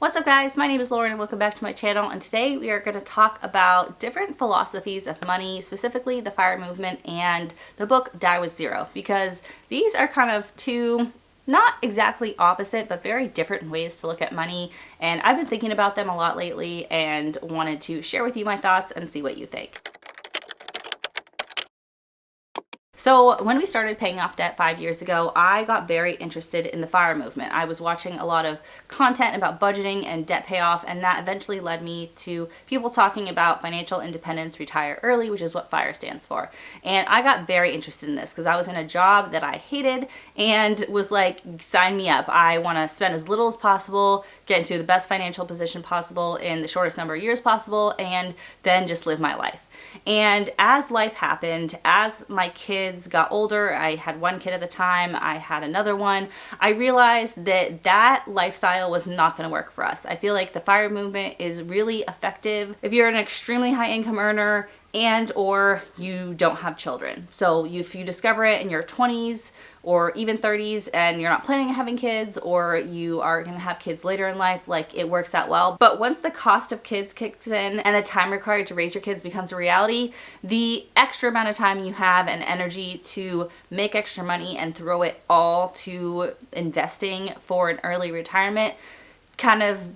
What's up guys, my name is Lauren and welcome back to my channel, and today we are going to talk about different philosophies of money, specifically the FIRE movement and the book Die with Zero, because these are kind of two not exactly opposite but very different ways to look at money, and I've been thinking about them a lot lately and wanted to share with you my thoughts and see what you think. So when we started paying off debt 5 years ago, I got very interested in the FIRE movement. I was watching a lot of content about budgeting and debt payoff, and that eventually led me to people talking about financial independence, retire early, which is what FIRE stands for. And I got very interested in this because I was in a job that I hated and was like, sign me up. I want to spend as little as possible, get into the best financial position possible in the shortest number of years possible, and then just live my life. And as life happened, as my kids got older, I had one kid at the time, I had another one, I realized that that lifestyle was not going to work for us. I feel like the FIRE movement is really effective if you're an extremely high income earner and or you don't have children. So if you discover it in your 20s or even 30s and you're not planning on having kids, or you are going to have kids later in life, like, it works out well. But once the cost of kids kicks in and the time required to raise your kids becomes a reality, the extra amount of time you have and energy to make extra money and throw it all to investing for an early retirement kind of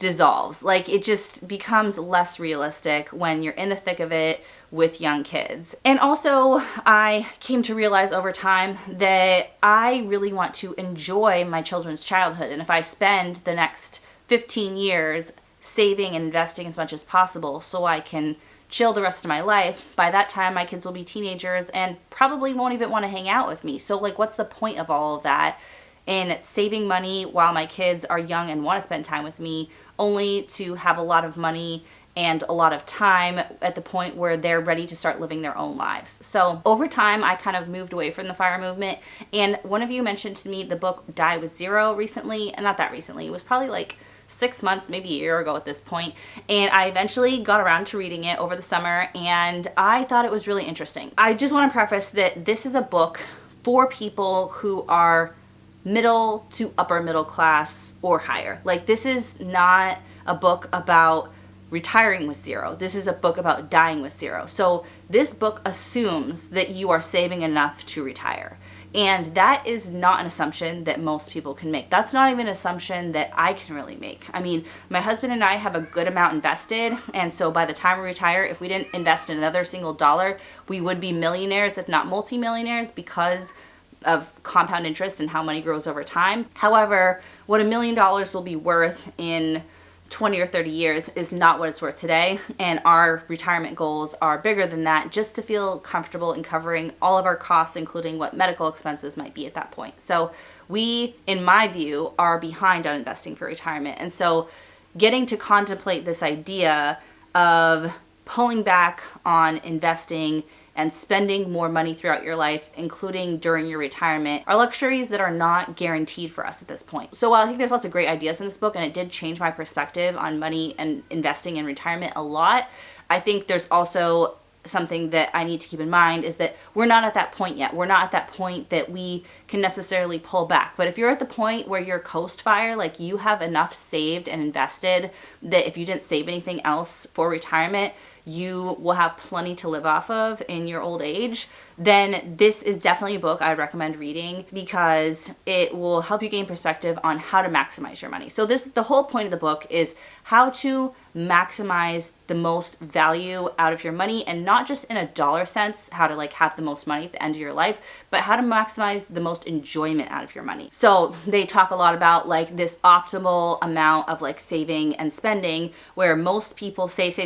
dissolves. Like, it just becomes less realistic when you're in the thick of it with young kids. And also, I came to realize over time that I really want to enjoy my children's childhood. And if I spend the next 15 years saving and investing as much as possible so I can chill the rest of my life, by that time my kids will be teenagers and probably won't even want to hang out with me. So like, what's the point of all of that in saving money while my kids are young and want to spend time with me, only to have a lot of money and a lot of time at the point where they're ready to start living their own lives. So over time, I kind of moved away from the FIRE movement. And one of you mentioned to me the book Die with Zero recently, and not that recently, it was probably like 6 months, maybe a year ago at this point. And I eventually got around to reading it over the summer, and I thought it was really interesting. I just want to preface that this is a book for people who are middle to upper middle class or higher. Like, this is not a book about retiring with zero. This is a book about dying with zero. So this book assumes that you are saving enough to retire. And that is not an assumption that most people can make. That's not even an assumption that I can really make. I mean, my husband and I have a good amount invested, and so by the time we retire, if we didn't invest another single dollar, we would be millionaires, if not multimillionaires, because of compound interest and how money grows over time. However, what $1 million will be worth in 20 or 30 years is not what it's worth today, and our retirement goals are bigger than that, just to feel comfortable in covering all of our costs, including what medical expenses might be at that point. So we, in my view, are behind on investing for retirement, and so getting to contemplate this idea of pulling back on investing and spending more money throughout your life, including during your retirement, are luxuries that are not guaranteed for us at this point. So while I think there's lots of great ideas in this book, and it did change my perspective on money and investing in retirement a lot, I think there's also something that I need to keep in mind is that we're not at that point yet. We're not at that point that we can necessarily pull back. But if you're at the point where you're coast FIRE, like you have enough saved and invested that if you didn't save anything else for retirement, you will have plenty to live off of in your old age, then this is definitely a book I recommend reading, because it will help you gain perspective on how to maximize your money. So the whole point of the book is how to maximize the most value out of your money, and not just in a dollar sense, how to like have the most money at the end of your life, but how to maximize the most enjoyment out of your money. So they talk a lot about like this optimal amount of like saving and spending, where most people save,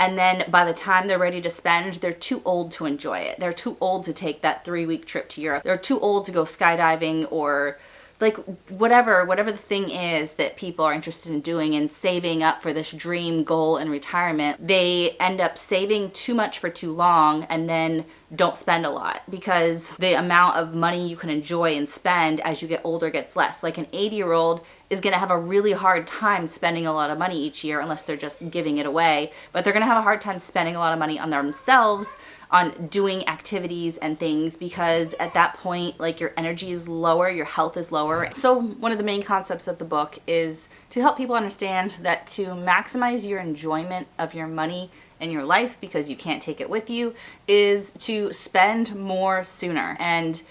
and then by the time they're ready to spend, they're too old to enjoy it. They're too old to take that 3-week trip to Europe. They're too old to go skydiving, or like whatever the thing is that people are interested in doing and saving up for this dream goal in retirement. They end up saving too much for too long, and then don't spend a lot, because the amount of money you can enjoy and spend as you get older gets less. Like an 80-year-old is going to have a really hard time spending a lot of money each year unless they're just giving it away, but they're going to have a hard time spending a lot of money on themselves, on doing activities and things, because at that point, like, your energy is lower, your health is lower. So one of the main concepts of the book is to help people understand that to maximize your enjoyment of your money in your life, because you can't take it with you, is to spend more sooner and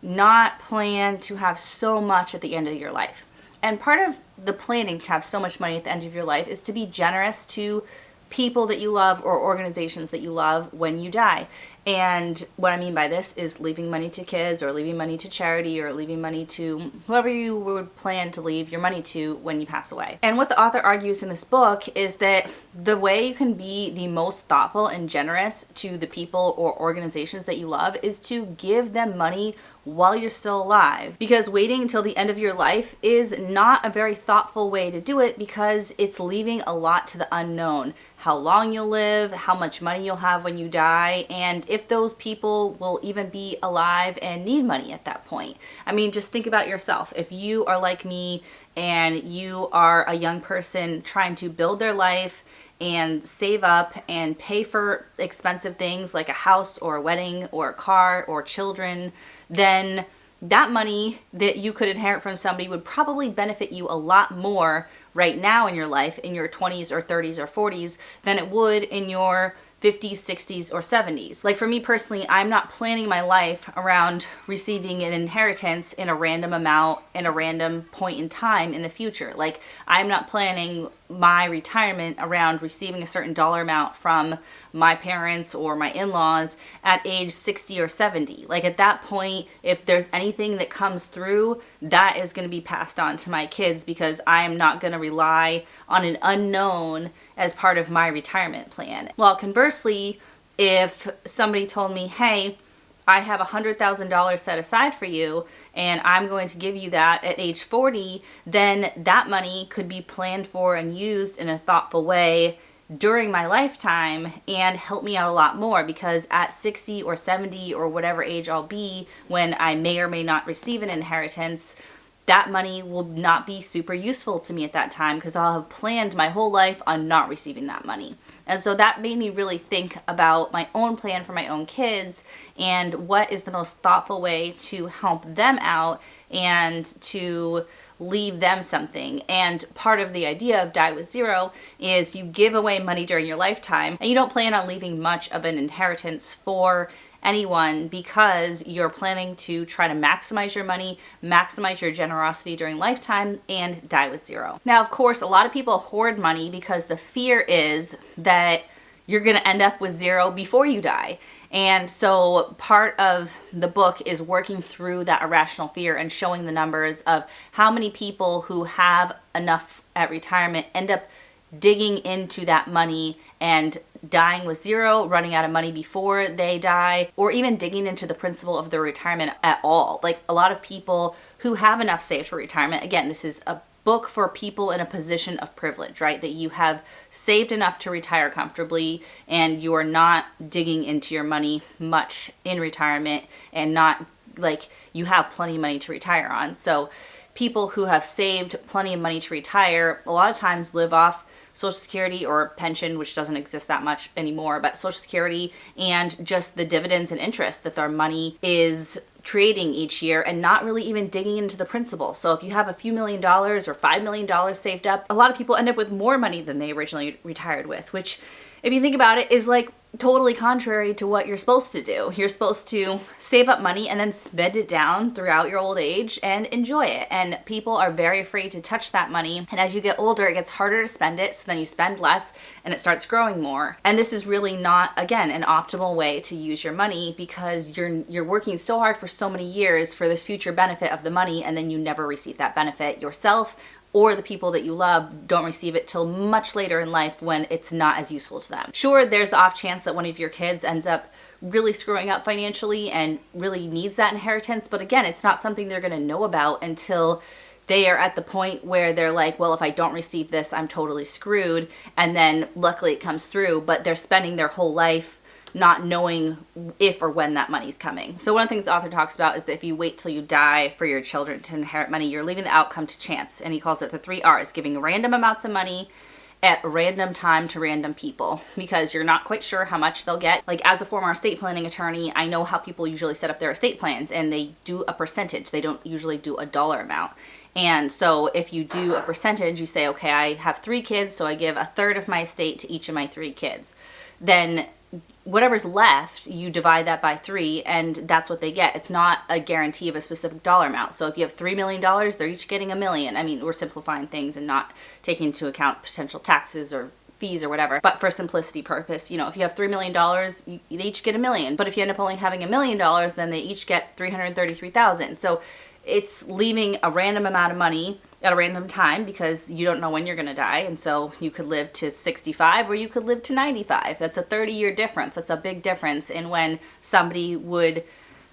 not plan to have so much at the end of your life. And part of the planning to have so much money at the end of your life is to be generous to people that you love or organizations that you love when you die. And what I mean by this is leaving money to kids, or leaving money to charity, or leaving money to whoever you would plan to leave your money to when you pass away. And what the author argues in this book is that the way you can be the most thoughtful and generous to the people or organizations that you love is to give them money while you're still alive. Because waiting until the end of your life is not a very thoughtful way to do it, because it's leaving a lot to the unknown. How long you'll live, how much money you'll have when you die, and if those people will even be alive and need money at that point. I mean, just think about yourself. If you are like me and you are a young person trying to build their life and save up and pay for expensive things like a house or a wedding or a car or children, then that money that you could inherit from somebody would probably benefit you a lot more right now in your life, in your 20s or 30s or 40s, than it would in your 50s, 60s, or 70s. Like for me personally, I'm not planning my life around receiving an inheritance in a random amount in a random point in time in the future. Like I'm not planning my retirement around receiving a certain dollar amount from my parents or my in-laws at age 60 or 70. Like at that point, if there's anything that comes through, that is going to be passed on to my kids, because I am not going to rely on an unknown as part of my retirement plan. Well, conversely, if somebody told me, hey, I have $100,000 set aside for you and I'm going to give you that at age 40, then that money could be planned for and used in a thoughtful way during my lifetime and help me out a lot more, because at 60 or 70 or whatever age I'll be when I may or may not receive an inheritance, that money will not be super useful to me at that time, because I'll have planned my whole life on not receiving that money. And so that made me really think about my own plan for my own kids and what is the most thoughtful way to help them out and to leave them something. And part of the idea of Die with Zero is you give away money during your lifetime and you don't plan on leaving much of an inheritance for anyone, because you're planning to try to maximize your money, maximize your generosity during lifetime, and die with zero. Now, of course, a lot of people hoard money because the fear is that you're going to end up with zero before you die. And so part of the book is working through that irrational fear and showing the numbers of how many people who have enough at retirement end up digging into that money and dying with zero, running out of money before they die, or even digging into the principle of their retirement at all. Like a lot of people who have enough saved for retirement, again, this is a book for people in a position of privilege, right? That you have saved enough to retire comfortably and you're not digging into your money much in retirement, and not like you have plenty of money to retire on. So people who have saved plenty of money to retire a lot of times live off Social Security or pension, which doesn't exist that much anymore, but Social Security and just the dividends and interest that their money is creating each year, and not really even digging into the principal. So if you have a few $1,000,000 or $5 million saved up, a lot of people end up with more money than they originally retired with, which, if you think about it, is like totally contrary to what you're supposed to do. You're supposed to save up money and then spend it down throughout your old age and enjoy it. And people are very afraid to touch that money. And as you get older, it gets harder to spend it. So then you spend less and it starts growing more. And this is really not, again, an optimal way to use your money, because you're working so hard for so many years for this future benefit of the money, and then you never receive that benefit yourself, or the people that you love don't receive it till much later in life when it's not as useful to them. Sure, there's the off chance that one of your kids ends up really screwing up financially and really needs that inheritance, but again, it's not something they're going to know about until they are at the point where they're like, well, if I don't receive this, I'm totally screwed, and then luckily it comes through, but they're spending their whole life not knowing if or when that money's coming. So one of the things the author talks about is that if you wait till you die for your children to inherit money, you're leaving the outcome to chance. And he calls it the 3 R's, giving random amounts of money at random time to random people, because you're not quite sure how much they'll get. Like, as a former estate planning attorney, I know how people usually set up their estate plans, and they do a percentage. They don't usually do a dollar amount. And so if you do a percentage, you say, okay, I have 3 kids, so I give a third of my estate to each of my 3 kids. Then whatever's left, you divide that by 3, and that's what they get. It's not a guarantee of a specific dollar amount. So if you have $3 million, they're each getting $1 million. I mean, we're simplifying things and not taking into account potential taxes or fees or whatever. But for simplicity purpose, if you have $3 million, they each get $1 million. But if you end up only having $1 million, then they each get $333,000. So it's leaving a random amount of money at a random time, because you don't know when you're going to die. And so you could live to 65 or you could live to 95. That's a 30-year difference. That's a big difference in when somebody would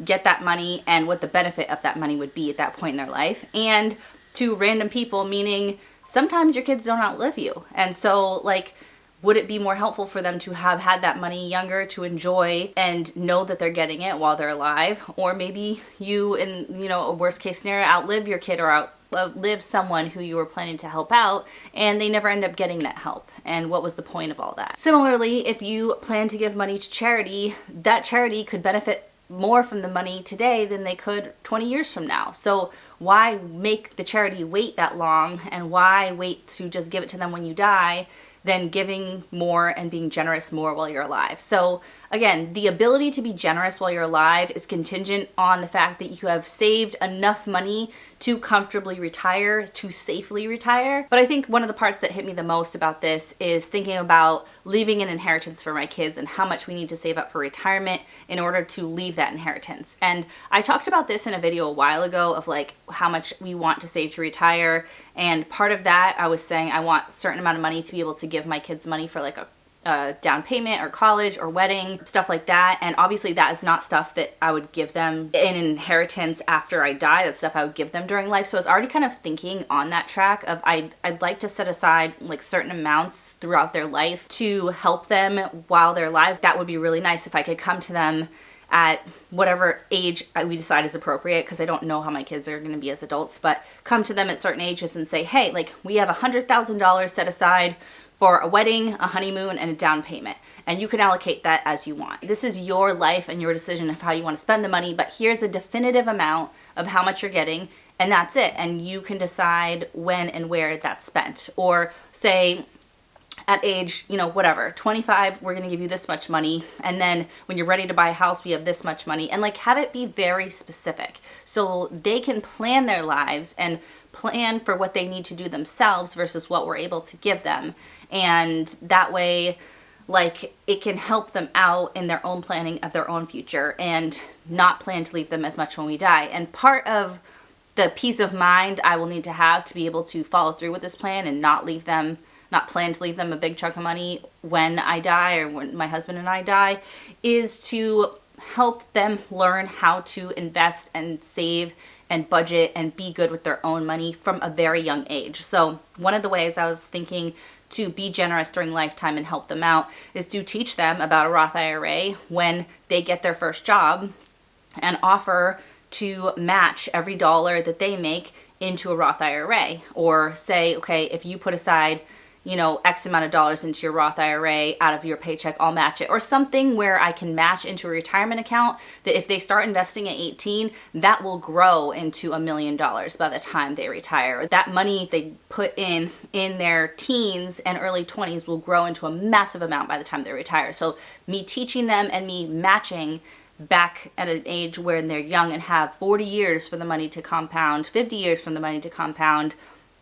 get that money and what the benefit of that money would be at that point in their life. And to random people, meaning sometimes your kids don't outlive you. And so, like, would it be more helpful for them to have had that money younger to enjoy and know that they're getting it while they're alive? Or maybe you, in a worst case scenario, outlive your kid or outlive someone who you were planning to help out, and they never end up getting that help. And what was the point of all that? Similarly, if you plan to give money to charity, that charity could benefit more from the money today than they could 20 years from now. So why make the charity wait that long, and why wait to just give it to them when you die than giving more and being generous more while you're alive? So again, the ability to be generous while you're alive is contingent on the fact that you have saved enough money to comfortably retire, to safely retire. But I think one of the parts that hit me the most about this is thinking about leaving an inheritance for my kids and how much we need to save up for retirement in order to leave that inheritance. And I talked about this in a video a while ago of like how much we want to save to retire. And part of that, I was saying I want a certain amount of money to be able to give my kids money for like a down payment or college or wedding, stuff like that. And obviously that is not stuff that I would give them in inheritance after I die. That's stuff I would give them during life. So I was already kind of thinking on that track of I'd like to set aside like certain amounts throughout their life to help them while they're alive. That would be really nice if I could come to them at whatever age we decide is appropriate, because I don't know how my kids are going to be as adults, but come to them at certain ages and say, hey, like, we have $100,000 set aside for a wedding, a honeymoon, and a down payment. And you can allocate that as you want. This is your life and your decision of how you want to spend the money, but here's a definitive amount of how much you're getting, and that's it. And you can decide when and where that's spent. Or say at age, whatever, 25, we're going to give you this much money. And then when you're ready to buy a house, we have this much money. And like, have it be very specific so they can plan their lives and plan for what they need to do themselves versus what we're able to give them. And that way, like, it can help them out in their own planning of their own future and not plan to leave them as much when we die. And part of the peace of mind I will need to have to be able to follow through with this plan and not plan to leave them a big chunk of money when I die or when my husband and I die, is to help them learn how to invest and save and budget and be good with their own money from a very young age. So one of the ways I was thinking to be generous during lifetime and help them out is to teach them about a Roth IRA when they get their first job, and offer to match every dollar that they make into a Roth IRA. Or say, okay, if you put aside X amount of dollars into your Roth IRA out of your paycheck, I'll match it. Or something where I can match into a retirement account that if they start investing at 18, that will grow into $1 million by the time they retire. That money they put in their teens and early 20s will grow into a massive amount by the time they retire. So me teaching them and me matching back at an age when they're young and have 40 years for the money to compound, 50 years for the money to compound,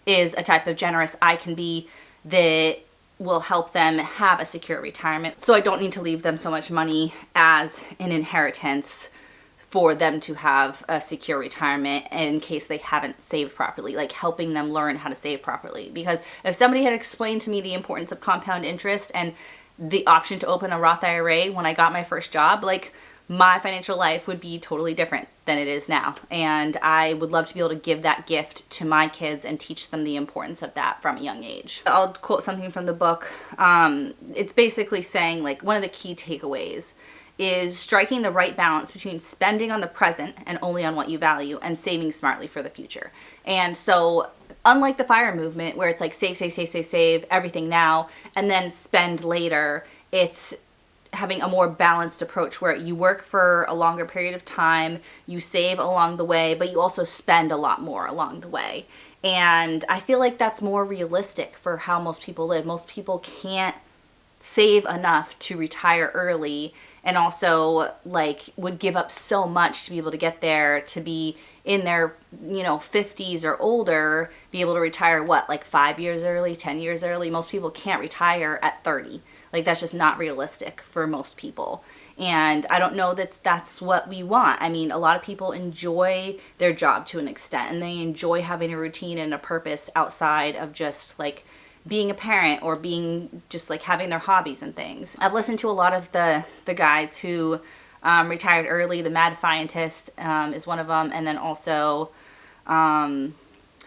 is a type of generous I can be that will help them have a secure retirement. So I don't need to leave them so much money as an inheritance for them to have a secure retirement in case they haven't saved properly, like helping them learn how to save properly. Because if somebody had explained to me the importance of compound interest and the option to open a Roth IRA when I got my first job, like, my financial life would be totally different than it is now. And I would love to be able to give that gift to my kids and teach them the importance of that from a young age. I'll quote something from the book. It's basically saying, like, one of the key takeaways is striking the right balance between spending on the present and only on what you value, and saving smartly for the future. And so unlike the FIRE movement, where it's like save everything now and then spend later, it's having a more balanced approach where you work for a longer period of time, you save along the way, but you also spend a lot more along the way. And I feel like that's more realistic for how most people live. Most people can't save enough to retire early, and also like would give up so much to be able to get there, to be in their 50s or older, be able to retire like 5 years early, 10 years early. Most people can't retire at 30. Like, that's just not realistic for most people. And I don't know that that's what we want. I mean, a lot of people enjoy their job to an extent, and they enjoy having a routine and a purpose outside of just like being a parent or being just like having their hobbies and things. I've listened to a lot of the guys who retired early. The Mad Scientist is one of them, and then also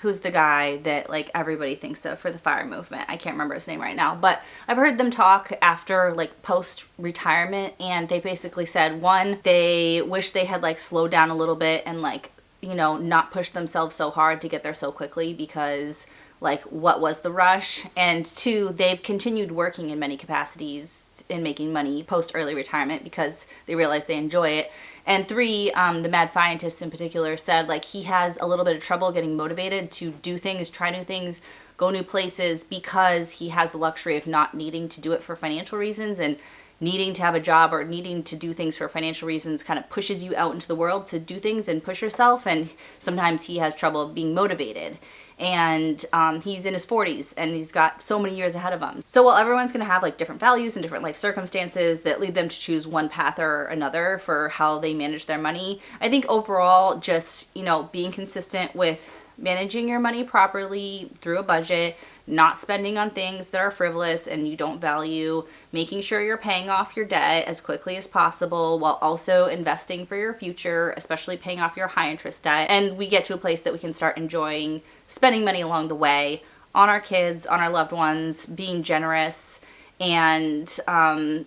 who's the guy that like everybody thinks of for the FIRE movement? I can't remember his name right now, but I've heard them talk after like post-retirement, and they basically said, one, they wish they had like slowed down a little bit and like, not push themselves so hard to get there so quickly, because like, what was the rush? And two, they've continued working in many capacities in making money post early retirement because they realize they enjoy it. And three, the Mad Scientist in particular said like he has a little bit of trouble getting motivated to do things, try new things, go new places, because he has the luxury of not needing to do it for financial reasons, and needing to have a job or needing to do things for financial reasons kind of pushes you out into the world to do things and push yourself. And sometimes he has trouble being motivated. And he's in his 40s and he's got so many years ahead of him. So while everyone's going to have like different values and different life circumstances that lead them to choose one path or another for how they manage their money, I think overall just, being consistent with managing your money properly through a budget, not spending on things that are frivolous and you don't value, making sure you're paying off your debt as quickly as possible while also investing for your future, especially paying off your high interest debt. And we get to a place that we can start enjoying spending money along the way on our kids, on our loved ones, being generous, and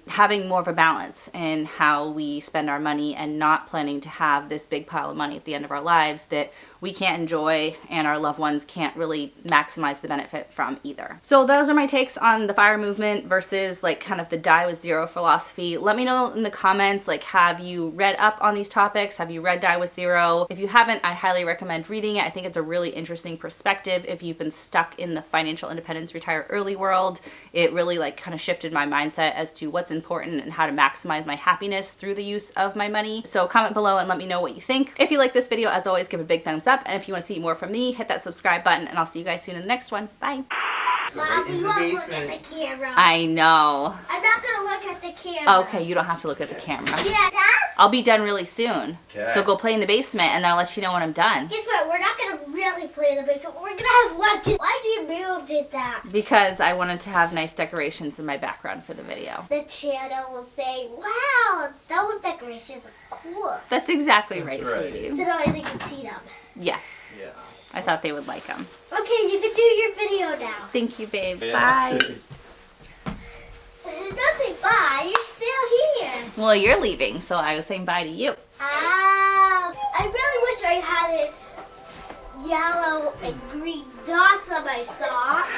having more of a balance in how we spend our money, and not planning to have this big pile of money at the end of our lives that we can't enjoy and our loved ones can't really maximize the benefit from either. So those are my takes on the FIRE movement versus like kind of the die with zero philosophy. Let me know in the comments, like, have you read up on these topics? Have you read Die with Zero? If you haven't, I highly recommend reading it. I think it's a really interesting perspective if you've been stuck in the financial independence, retire early world. It really like kind of shifted my mindset as to what's important and how to maximize my happiness through the use of my money. So comment below and let me know what you think. If you like this video, as always, give a big thumbs up. And if you want to see more from me, hit that subscribe button, and I'll see you guys soon in the next one. Bye. Mom, we won't look at the camera. I know. I'm not going to look at the camera. Okay, you don't have to look at the camera. Yeah, Dad? I'll be done really soon. Okay. So go play in the basement, and then I'll let you know when I'm done. Guess what? We're not going to really play in the basement. We're going to have lunch. Why'd you move it that? Because I wanted to have nice decorations in my background for the video. The channel will say, wow, those decorations are cool. That's exactly That's right, right. sweetie. So now they can see them. Yes. Yeah. I thought they would like them. Okay, you can do your video now. Thank you, babe. Yeah. Bye. Don't say bye. You're still here. Well, you're leaving, so I was saying bye to you. I really wish I had yellow and green dots on my socks.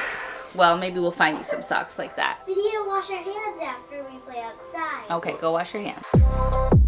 Well, maybe we'll find you some socks like that. We need to wash our hands after we play outside. Okay, go wash your hands.